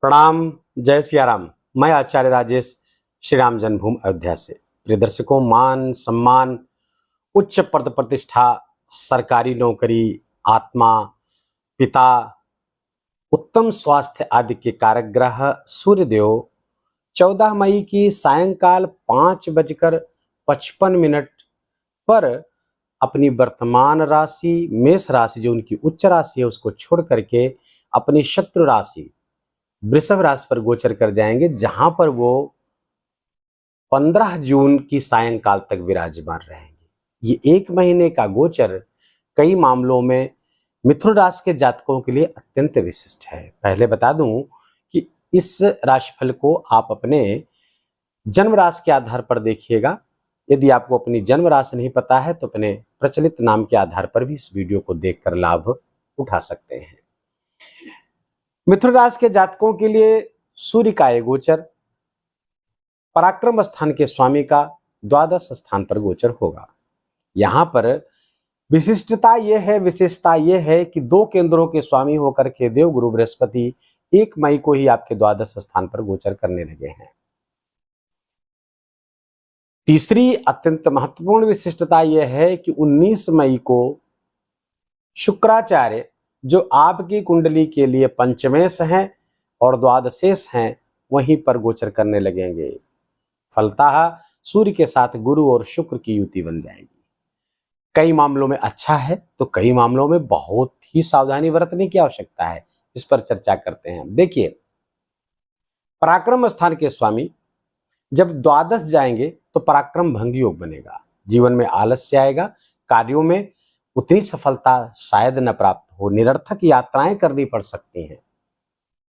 प्रणाम। जय सिया राम। मैं आचार्य राजेश श्री राम जन्मभूमि अयोध्या से। प्रिय दर्शकों, मान सम्मान, उच्च पद प्रतिष्ठा, सरकारी नौकरी, आत्मा, पिता, उत्तम स्वास्थ्य आदि के कारक ग्रह सूर्यदेव 14 मई की सायंकाल 5:55 पर अपनी वर्तमान राशि मेष राशि, जो उनकी उच्च राशि है, उसको छोड़ करके अपनी शत्रु राशि वृषभ राशि पर गोचर कर जाएंगे, जहां पर वो 15 जून की सायंकाल तक विराजमान रहेंगे। ये 1 महीने का गोचर कई मामलों में मिथुन राशि के जातकों के लिए अत्यंत विशिष्ट है। पहले बता दूं कि इस राशिफल को आप अपने जन्म राशि के आधार पर देखिएगा। यदि आपको अपनी जन्म राशि नहीं पता है तो अपने प्रचलित नाम के आधार पर भी इस वीडियो को देखकर लाभ उठा सकते हैं। मिथुन राशि के जातकों के लिए सूर्य का ये गोचर पराक्रम स्थान के स्वामी का द्वादश स्थान पर गोचर होगा। यहां पर विशिष्टता यह है कि 2 केंद्रों के स्वामी होकर के देव गुरु बृहस्पति 1 मई को ही आपके द्वादश स्थान पर गोचर करने लगे हैं। तीसरी अत्यंत महत्वपूर्ण विशिष्टता यह है कि 19 मई को शुक्राचार्य, जो आपकी कुंडली के लिए पंचमेश हैं और द्वादशेश हैं, वहीं पर गोचर करने लगेंगे। फलतः सूर्य के साथ गुरु और शुक्र की युति बन जाएगी। कई मामलों में अच्छा है तो कई मामलों में बहुत ही सावधानी बरतने की आवश्यकता है। इस पर चर्चा करते हैं। देखिए, पराक्रम स्थान के स्वामी जब द्वादश जाएंगे तो पराक्रम भंग योग बनेगा। जीवन में आलस्य आएगा, कार्यों में उतनी सफलता शायद न प्राप्त हो, निरर्थक यात्राएं करनी पड़ सकती हैं,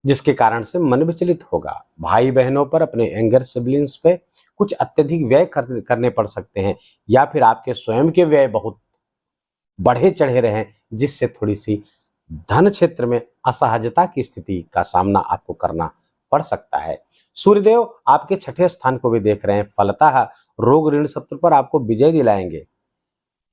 जिसके कारण से मन विचलित होगा। भाई बहनों पर, अपने एंगर सिबलिंग्स पे कुछ अत्यधिक व्यय करने पड़ सकते हैं, या फिर आपके स्वयं के व्यय बहुत बढ़े चढ़े रहे, जिससे थोड़ी सी धन क्षेत्र में असहजता की स्थिति का सामना आपको करना पड़ सकता है। सूर्यदेव आपके 6ठे स्थान को भी देख रहे हैं। फलतः रोग ऋण शत्रु पर आपको विजय दिलाएंगे।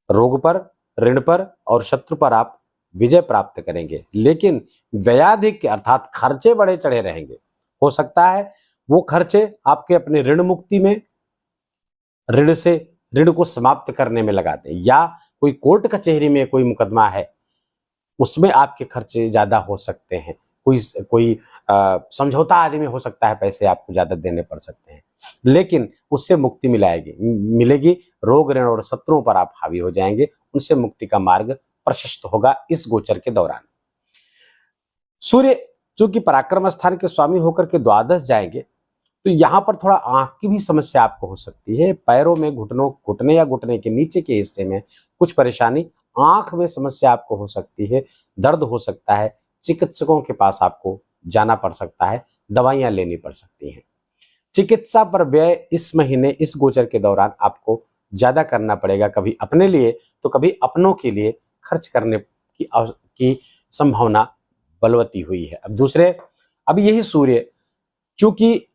रोग पर, ऋण पर और शत्रु पर आप विजय प्राप्त करेंगे, लेकिन व्ययाधिक अर्थात खर्चे बढ़े चढ़े रहेंगे। हो सकता है वो खर्चे आपके अपने ऋण मुक्ति में, ऋण को समाप्त करने में लगा दें, या कोई कोर्ट कचहरी में कोई मुकदमा है उसमें आपके खर्चे ज्यादा हो सकते हैं। कोई समझौता आदि में हो सकता है, पैसे आपको ज्यादा देने पड़ सकते हैं, लेकिन उससे मुक्ति मिलेगी। रोग ऋण और शत्रुओं पर आप हावी हो जाएंगे, उनसे मुक्ति का मार्ग प्रशस्त होगा इस गोचर के दौरान। सूर्य चूंकि पराक्रम स्थान के स्वामी होकर के द्वादश जाएंगे, तो यहाँ पर थोड़ा आंख की भी समस्या आपको हो सकती है। पैरों में घुटने या घुटने के नीचे के हिस्से में कुछ परेशानी, आंख में समस्या आपको हो सकती है, दर्द हो सकता है, चिकित्सकों के पास आपको जाना पड़ सकता है, दवाइयां लेनी पड़ सकती हैं। चिकित्सा पर व्यय इस महीने, इस गोचर के दौरान आपको ज्यादा करना पड़ेगा। कभी अपने लिए तो कभी अपनों के लिए खर्च करने की संभावना बलवती हुई है। अब यही सूर्य चूंकि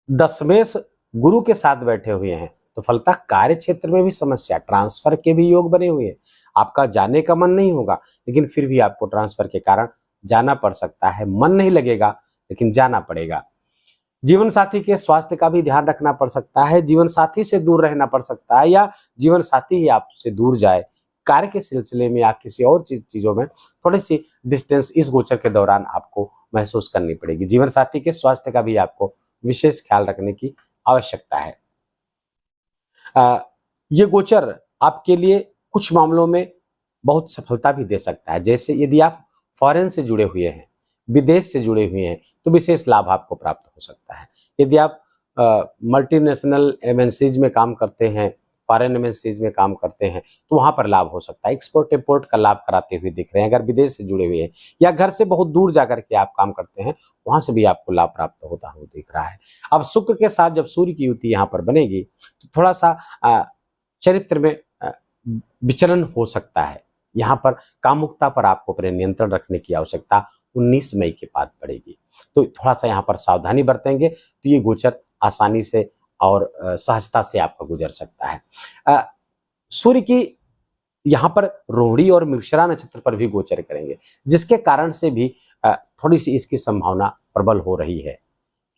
दशमेश गुरु के साथ बैठे हुए हैं, तो फलतः कार्य क्षेत्र में भी समस्या, ट्रांसफर के भी योग बने हुए हैं। आपका जाने का मन नहीं होगा, लेकिन फिर भी आपको ट्रांसफर के कारण जाना पड़ सकता है। मन नहीं लगेगा, लेकिन जाना पड़ेगा। जीवन साथी के स्वास्थ्य का भी ध्यान रखना पड़ सकता है। जीवन साथी से दूर रहना पड़ सकता है, या जीवन साथी ही आपसे दूर जाए। कार्य के सिलसिले में या किसी और चीजों में थोड़ी सी डिस्टेंस इस गोचर के दौरान आपको महसूस करनी पड़ेगी। जीवन साथी के स्वास्थ्य का भी आपको विशेष ख्याल रखने की आवश्यकता है। ये गोचर आपके लिए कुछ मामलों में बहुत सफलता भी दे सकता है। जैसे यदि आप फॉरेन से जुड़े हुए हैं, विदेश से जुड़े हुए हैं, तो विशेष लाभ आपको प्राप्त हो सकता है। यदि आप मल्टीनेशनल एमएनसीज में काम करते हैं, फॉरेन एमएनसीज में काम करते हैं, तो वहां पर लाभ हो सकता है। एक्सपोर्ट इंपोर्ट का लाभ कराते हुए दिख रहे हैं। अगर विदेश से जुड़े हुए हैं या घर से बहुत दूर जाकर के आप काम करते हैं, वहां से भी आपको लाभ प्राप्त होता हुआ दिख रहा है। अब शुक्र के साथ जब सूर्य की युति यहाँ पर बनेगी, तो थोड़ा सा चरित्र में विचलन हो सकता है। यहाँ पर कामुकता पर आपको अपने नियंत्रण रखने की आवश्यकता 19 मई के बाद पड़ेगी। तो थोड़ा सा यहाँ पर सावधानी बरतेंगे तो ये गोचर आसानी से और सहजता से आपका गुजर सकता है। सूर्य की यहाँ पर रोहिणी और मृगशिरा नक्षत्र पर भी गोचर करेंगे, जिसके कारण से भी थोड़ी सी इसकी संभावना प्रबल हो रही है।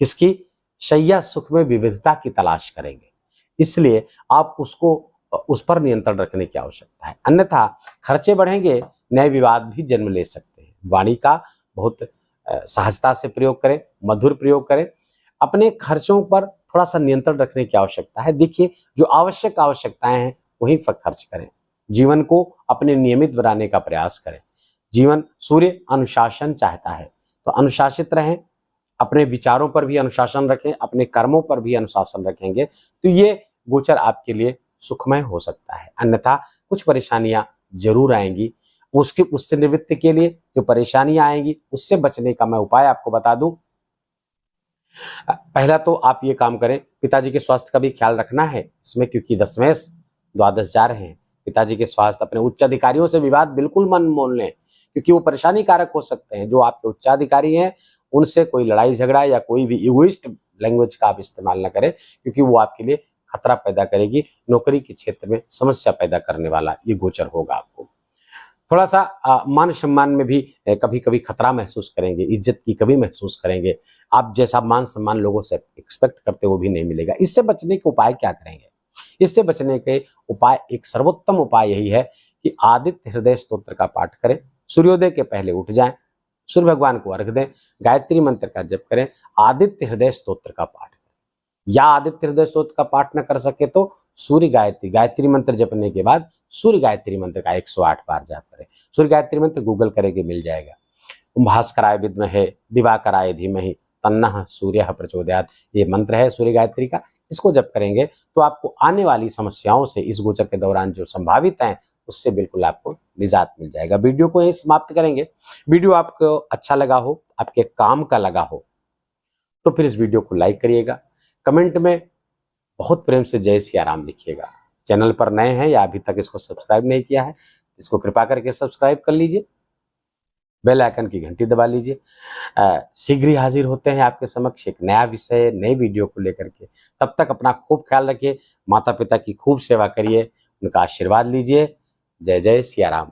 इसकी शैया सुख में विविधता की तलाश करेंगे, इसलिए आप उसको उस पर नियंत्रण रखने की आवश्यकता है, अन्यथा खर्चे बढ़ेंगे, नए विवाद भी जन्म ले सकते हैं। वाणी का बहुत सहजता से प्रयोग करें, मधुर प्रयोग करें। अपने खर्चों पर थोड़ा सा नियंत्रण रखने की आवश्यकता है। देखिए, जो आवश्यक आवश्यकताएं हैं वहीं पर खर्च करें। जीवन को अपने नियमित बनाने का प्रयास करें। जीवन सूर्य अनुशासन चाहता है, तो अनुशासित रहें। अपने विचारों पर भी अनुशासन रखें, अपने कर्मों पर भी अनुशासन रखेंगे तो ये गोचर आपके लिए सुखमय हो सकता है, अन्यथा कुछ परेशानियां जरूर आएंगी। उससे निवृत्ति के लिए जो परेशानियां आएंगी उससे बचने का मैं उपाय आपको बता दूं। पहला तो आप ये काम करें, पिताजी के स्वास्थ्य का भी ख्याल रखना है इसमें, क्योंकि दशमेश द्वादश जा रहे हैं। पिताजी के स्वास्थ्य, अपने उच्च अधिकारियों से विवाद बिल्कुल मन मोल लें, क्योंकि वो परेशानी कारक हो सकते हैं। जो आपके उच्चाधिकारी हैं उनसे कोई लड़ाई झगड़ा या कोई भी इगोइस्ट लैंग्वेज का आप इस्तेमाल न करें, क्योंकि वो आपके लिए खतरा पैदा करेगी। नौकरी के क्षेत्र में समस्या पैदा करने वाला ये गोचर होगा। आपको थोड़ा सा मान सम्मान में भी कभी कभी खतरा महसूस करेंगे, इज्जत की कमी महसूस करेंगे। आप जैसा मान सम्मान लोगों से एक्सपेक्ट करते वो भी नहीं मिलेगा। इससे बचने के उपाय क्या करेंगे? इससे बचने के उपाय, एक सर्वोत्तम उपाय यही है कि आदित्य हृदय स्तोत्र का पाठ करें। सूर्योदय के पहले उठ जाएं, सूर्य भगवान को अर्घ दें, गायत्री मंत्र का जप करें, आदित्य हृदय स्तोत्र का पाठ करें। या आदित्य हृदय स्तोत्र का पाठ न कर सके तो सूर्य गायत्री मंत्र जपने के बाद सूर्य गायत्री मंत्र का 108 बार जाप करें। सूर्य गायत्री मंत्र गूगल करेंगे मिल जाएगा। भास्कराय विद्महे दिवाकराय धीमहि तन्नः सूर्यः प्रचोदयात्, ये मंत्र है सूर्य गायत्री का। इसको जप करेंगे तो आपको आने वाली समस्याओं से इस गोचर के दौरान जो संभावित हैं उससे बिल्कुल आपको निजात मिल जाएगा। वीडियो को यहीं समाप्त करेंगे। वीडियो आपको अच्छा लगा हो, आपके काम का लगा हो तो फिर इस वीडियो को लाइक करिएगा। कमेंट में बहुत प्रेम से जय सिया राम लिखिएगा। चैनल पर नए हैं या अभी तक इसको सब्सक्राइब नहीं किया है, इसको कृपा करके सब्सक्राइब कर लीजिए, बेल आइकन की घंटी दबा लीजिए। शीघ्र ही हाजिर होते हैं आपके समक्ष एक नया विषय, नई वीडियो को लेकर के। तब तक अपना खूब ख्याल रखिए, माता पिता की खूब सेवा करिए, उनका आशीर्वाद लीजिए। जय जय सिया राम।